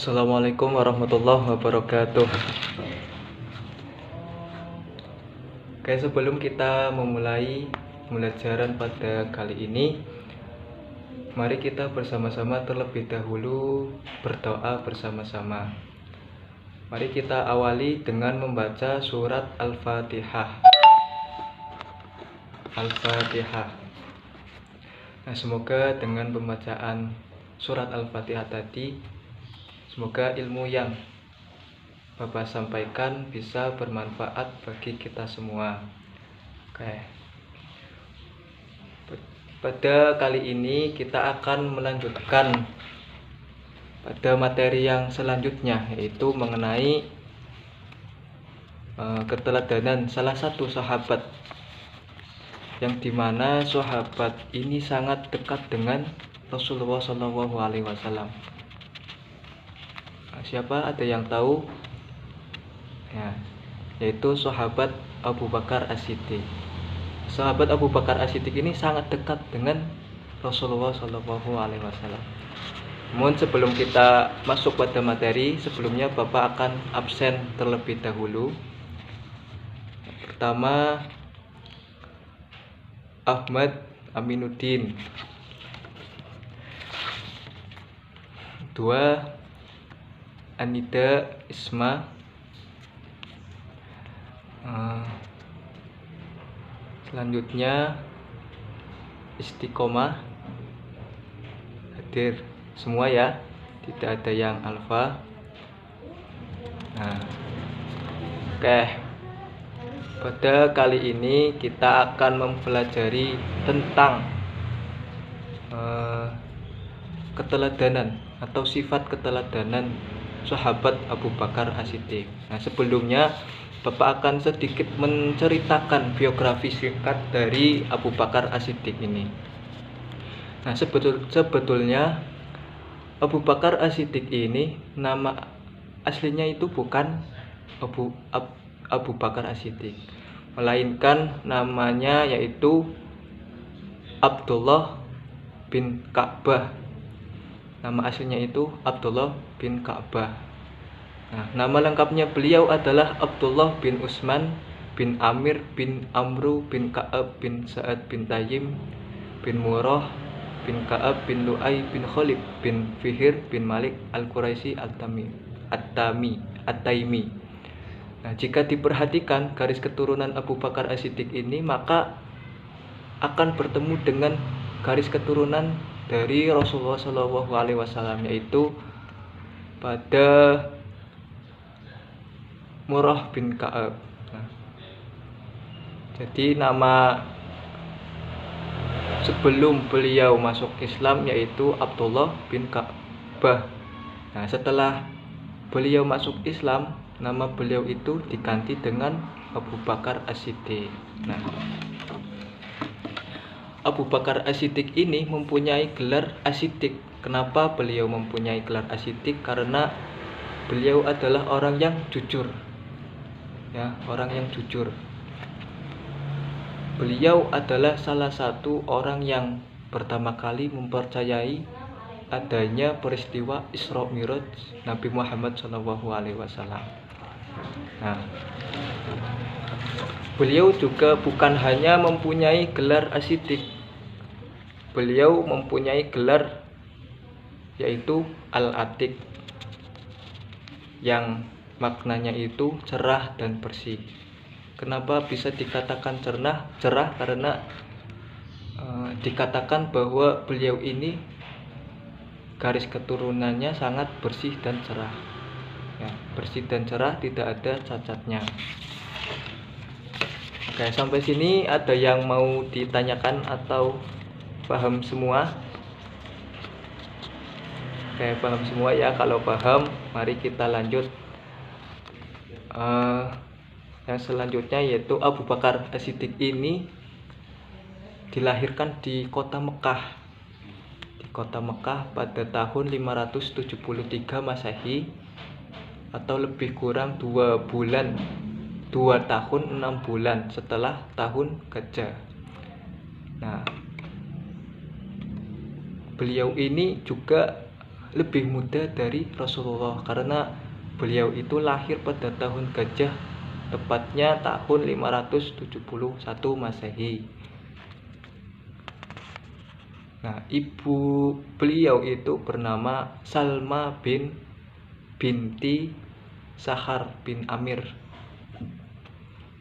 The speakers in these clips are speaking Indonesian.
Assalamualaikum warahmatullahi wabarakatuh. Oke, sebelum kita memulai pembelajaran pada kali ini, mari kita bersama-sama terlebih dahulu berdoa bersama-sama. Mari kita awali dengan membaca surat Al-Fatihah. Al-Fatihah. Nah, semoga dengan pembacaan surat Al-Fatihah tadi, semoga ilmu yang Bapak sampaikan bisa bermanfaat bagi kita semua. Oke. Pada kali ini kita akan melanjutkan pada materi yang selanjutnya, yaitu mengenai keteladanan salah satu sahabat, yang dimana sahabat ini sangat dekat dengan Rasulullah SAW. Siapa, ada yang tahu? Ya, yaitu sahabat Abu Bakar As-Siddiq. Sahabat Abu Bakar As-Siddiq ini sangat dekat dengan Rasulullah SAW. Namun sebelum kita masuk pada materi, sebelumnya Bapak akan absen terlebih dahulu. Pertama, Ahmad Aminuddin. Dua, Anida Isma. Selanjutnya Istiqomah hadir semua ya, tidak ada yang alfa. Oke. Pada kali ini kita akan mempelajari tentang keteladanan atau sifat keteladanan sahabat Abu Bakar As-Siddiq. Nah, sebelumnya Bapak akan sedikit menceritakan biografi singkat dari Abu Bakar As-Siddiq ini. Nah, sebetulnya Abu Bakar As-Siddiq ini nama aslinya itu bukan Abu Bakar As-Siddiq, melainkan namanya yaitu Abdullah bin Ka'bah. Nama aslinya itu Abdullah bin Ka'bah. Nah, nama lengkapnya beliau adalah Abdullah bin Utsman bin Amir bin Amru bin Ka'ab bin Sa'ad bin Tayyim bin Murrah bin Ka'ab bin Lu'ay bin Khalid bin Fihir bin Malik Al-Quraisy At-Taimi. Nah, jika diperhatikan garis keturunan Abu Bakar As-Siddiq ini, maka akan bertemu dengan garis keturunan dari Rasulullah SAW, yaitu pada Murrah bin Ka'ab. Nah, jadi nama sebelum beliau masuk Islam yaitu Abdullah bin Ka'bah. Nah, setelah beliau masuk Islam, nama beliau itu diganti dengan Abu Bakar As-Siddiq. Nah, Abu Bakar As-Siddiq ini mempunyai gelar As-Siddiq. Kenapa beliau mempunyai gelar As-Siddiq? Karena beliau adalah orang yang jujur. Ya, orang yang jujur. Beliau adalah salah satu orang yang pertama kali mempercayai adanya peristiwa Isra Mi'raj Nabi Muhammad SAW. Nah, beliau juga bukan hanya mempunyai gelar As-Siddiq, beliau mempunyai gelar yaitu Al-Atiq, yang maknanya itu cerah dan bersih. Kenapa bisa dikatakan cerah? Karena dikatakan bahwa beliau ini garis keturunannya sangat bersih dan cerah. Ya, bersih dan cerah, tidak ada cacatnya. Oke, sampai sini ada yang mau ditanyakan atau paham semua? Oke, paham semua ya. Kalau paham, mari kita lanjut. Yang selanjutnya yaitu Abu Bakar As-Siddiq ini dilahirkan di kota Mekah. Di kota Mekah pada tahun 573 Masehi, atau lebih kurang 2 tahun 6 bulan setelah tahun Gajah. Nah, beliau ini juga lebih muda dari Rasulullah, karena beliau itu lahir pada tahun Gajah, tepatnya tahun 571 Masehi. Nah, ibu beliau itu bernama Salma binti Sahar bin Amir.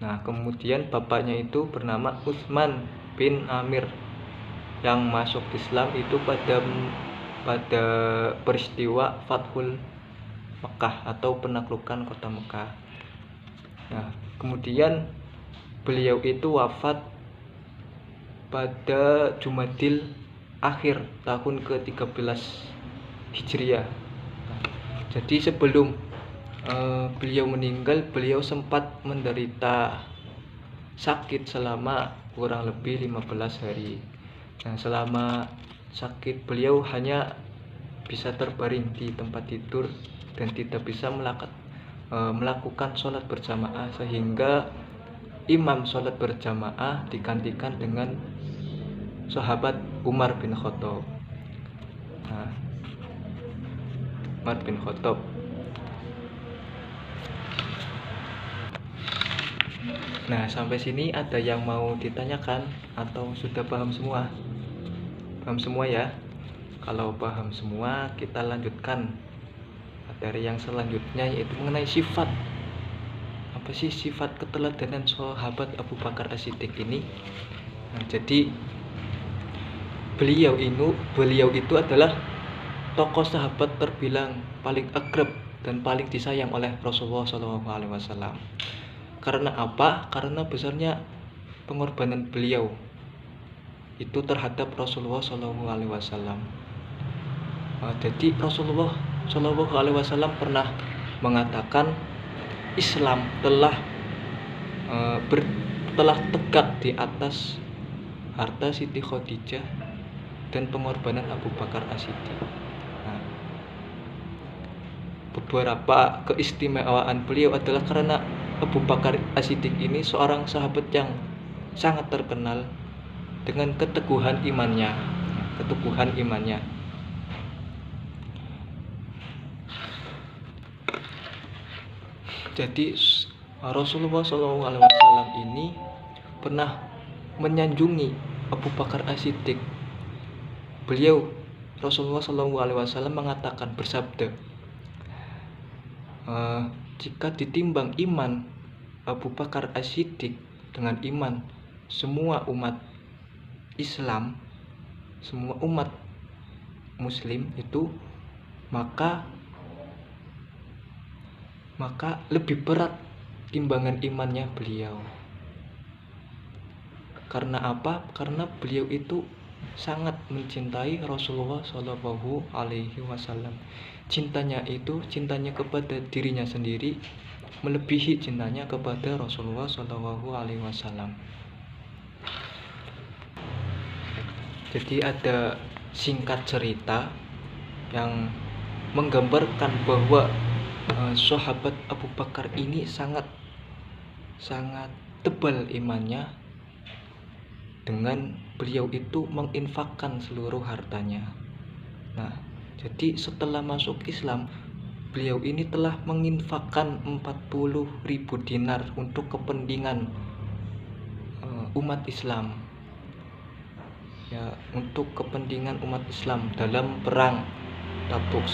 Nah, kemudian bapaknya itu bernama Utsman bin Amir yang masuk Islam itu pada peristiwa Fathul Mekah atau penaklukan kota Mekah. Nah, kemudian beliau itu wafat pada Jumadil Akhir tahun ke-13 Hijriah. Nah, jadi sebelum beliau meninggal, beliau sempat menderita sakit selama kurang lebih 15 hari. Nah, selama sakit beliau hanya bisa terbaring di tempat tidur dan tidak bisa melakukan sholat berjamaah, sehingga imam sholat berjamaah digantikan dengan sahabat Umar bin Khattab. Nah, Umar bin Khattab. Nah, sampai sini ada yang mau ditanyakan atau sudah paham semua? Paham semua ya? Kalau paham semua, kita lanjutkan materi yang selanjutnya, yaitu mengenai sifat. Apa sih sifat keteladanan sahabat Abu Bakar As-Siddiq ini? Nah, jadi beliau itu adalah tokoh sahabat terbilang paling akrab dan paling disayang oleh Rasulullah SAW. Karena apa? Karena besarnya pengorbanan beliau itu terhadap Rasulullah SAW. Jadi Rasulullah SAW pernah mengatakan Islam telah tegak di atas harta Siti Khadijah dan pengorbanan Abu Bakar As-Siddiq. Nah, beberapa keistimewaan beliau adalah karena Abu Bakar As-Siddiq ini seorang sahabat yang sangat terkenal dengan keteguhan imannya. Jadi Rasulullah SAW ini pernah menyanjungi Abu Bakar As-Siddiq. Rasulullah SAW mengatakan, bersabda, jika ditimbang iman Abu Bakar As-Siddiq dengan iman semua umat Islam, semua umat Muslim itu, maka lebih berat timbangan imannya beliau. Karena apa? Karena beliau itu sangat mencintai Rasulullah Shallallahu Alaihi Wasallam. Cintanya kepada dirinya sendiri melebihi cintanya kepada Rasulullah Shallallahu Alaihi Wasallam. Jadi ada singkat cerita yang menggambarkan bahwa sahabat Abu Bakar ini sangat tebal imannya, dengan beliau itu menginfakkan seluruh hartanya. Nah, jadi setelah masuk Islam, beliau ini telah menginfakkan 40.000 dinar untuk kepentingan umat Islam. Ya, untuk kepentingan umat Islam dalam perang Tabuk.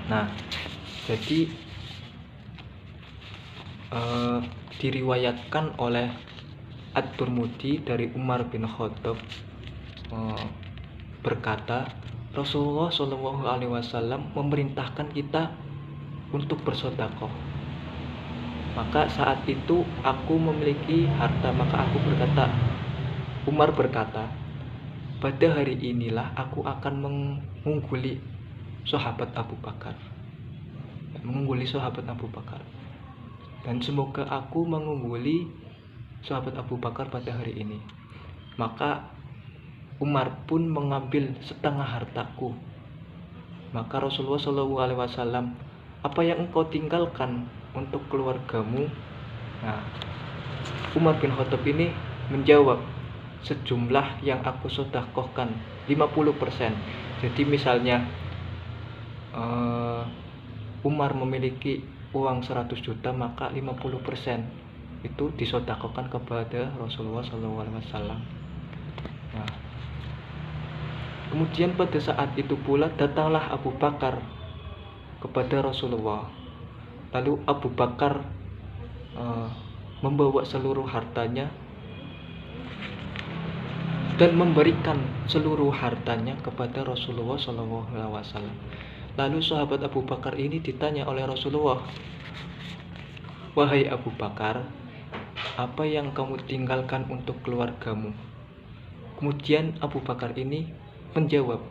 Nah, jadi diriwayatkan oleh At-Tirmidzi dari Umar bin Khattab berkata, Rasulullah SAW memerintahkan kita untuk bersedekah. Maka saat itu aku memiliki harta, maka aku berkata, Umar berkata, pada hari inilah aku akan mengungguli sahabat Abu Bakar. Dan semoga aku mengungguli sahabat Abu Bakar pada hari ini. Maka Umar pun mengambil setengah hartaku. Maka Rasulullah SAW, apa yang engkau tinggalkan untuk keluargamu? Nah, Umar bin Khattab ini menjawab, sejumlah yang aku sedekahkan 50%. Jadi misalnya eh, Umar memiliki uang 100 juta, maka 50% itu disodakokan kepada Rasulullah SAW. Nah, kemudian pada saat itu pula datanglah Abu Bakar kepada Rasulullah. Lalu Abu Bakar membawa seluruh hartanya dan memberikan seluruh hartanya kepada Rasulullah SAW. Lalu sahabat Abu Bakar ini ditanya oleh Rasulullah, "Wahai Abu Bakar, apa yang kamu tinggalkan untuk keluargamu?" Kemudian Abu Bakar ini menjawab,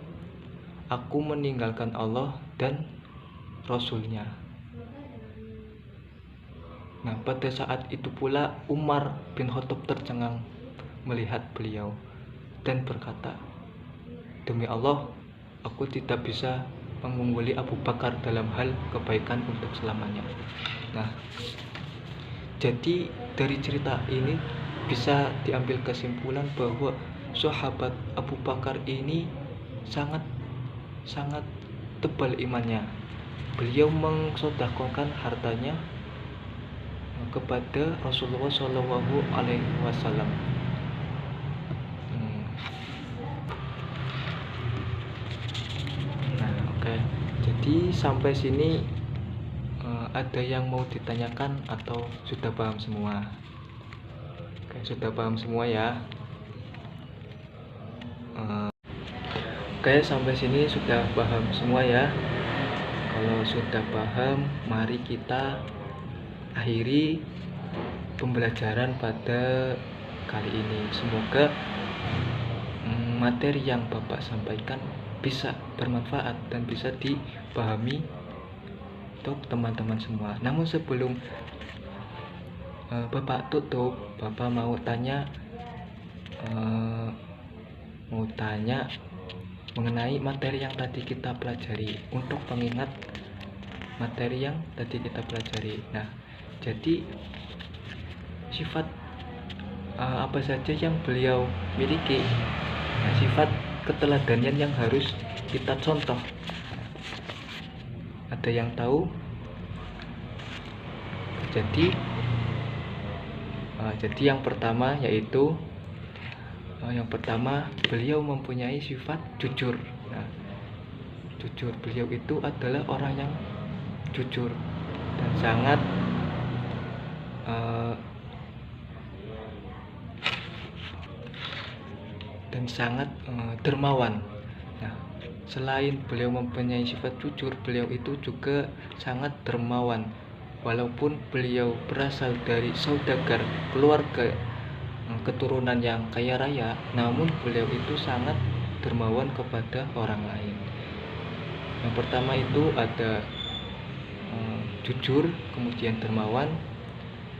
"Aku meninggalkan Allah dan Rasulnya." Nah, pada saat itu pula Umar bin Khattab tercengang melihat beliau dan berkata, "Demi Allah, aku tidak bisa mengungguli Abu Bakar dalam hal kebaikan untuk selamanya." Nah, jadi dari cerita ini bisa diambil kesimpulan bahwa sahabat Abu Bakar ini sangat tebal imannya. Beliau mengsedekahkan hartanya kepada Rasulullah SAW. Nah, oke. Jadi sampai sini ada yang mau ditanyakan atau sudah paham semua? Oke, sudah paham semua ya. Oke, sampai sini sudah paham semua ya. Kalau sudah paham, mari kita akhiri pembelajaran pada kali ini. Semoga materi yang Bapak sampaikan bisa bermanfaat dan bisa dipahami untuk teman-teman semua. Namun sebelum Bapak tutup, Bapak mau tanya mengenai materi yang tadi kita pelajari, untuk pengingat materi yang tadi kita pelajari. Nah, jadi sifat apa saja yang beliau miliki, nah, sifat keteladanan yang harus kita contoh. Ada yang tahu? Jadi yang pertama yaitu beliau mempunyai sifat jujur. Nah, jujur, beliau itu adalah orang yang jujur dan sangat dermawan. Nah, selain beliau mempunyai sifat jujur, beliau itu juga sangat dermawan. Walaupun beliau berasal dari saudagar, keluarga keturunan yang kaya raya, namun beliau itu sangat dermawan kepada orang lain. Yang pertama itu ada jujur, kemudian dermawan.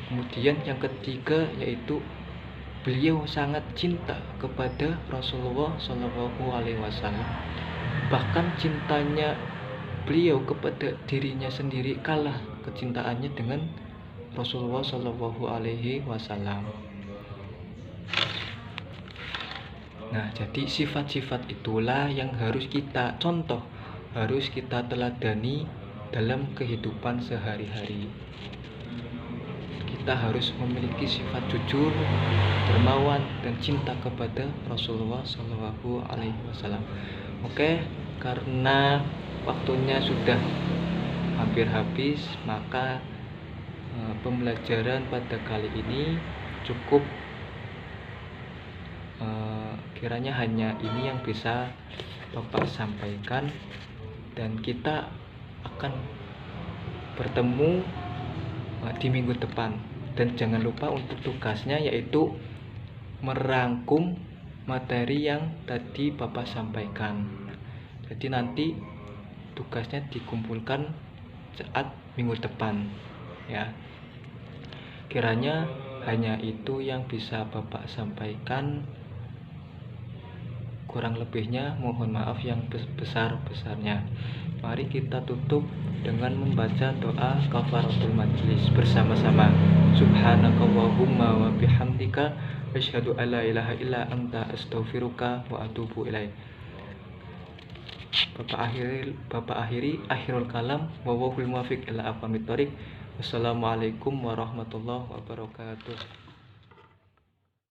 Kemudian yang ketiga yaitu beliau sangat cinta kepada Rasulullah SAW. Bahkan cintanya beliau kepada dirinya sendiri kalah kecintaannya dengan Rasulullah SAW. Nah, jadi sifat-sifat itulah yang harus kita contoh, harus kita teladani dalam kehidupan sehari-hari. Kita harus memiliki sifat jujur, dermawan, dan cinta kepada Rasulullah SAW. Oke, karena waktunya sudah hampir habis, maka pembelajaran pada kali ini cukup. Kiranya hanya ini yang bisa Bapak sampaikan, dan kita akan bertemu di minggu depan. Dan jangan lupa untuk tugasnya yaitu merangkum materi yang tadi Bapak sampaikan. Jadi nanti tugasnya dikumpulkan saat minggu depan ya. Kiranya hanya itu yang bisa Bapak sampaikan. Kurang lebihnya mohon maaf yang besar-besarnya. Mari kita tutup dengan membaca doa kafaratul majlis bersama-sama. Subhanakallahumma wa bihamdika asyhadu alla ilaha illa anta astaghfiruka wa atubu ilaik. Bapak akhiri akhirul kalam wa wahul muwafiq ila aqwamit thoriq. Wassalamualaikum warahmatullahi wabarakatuh.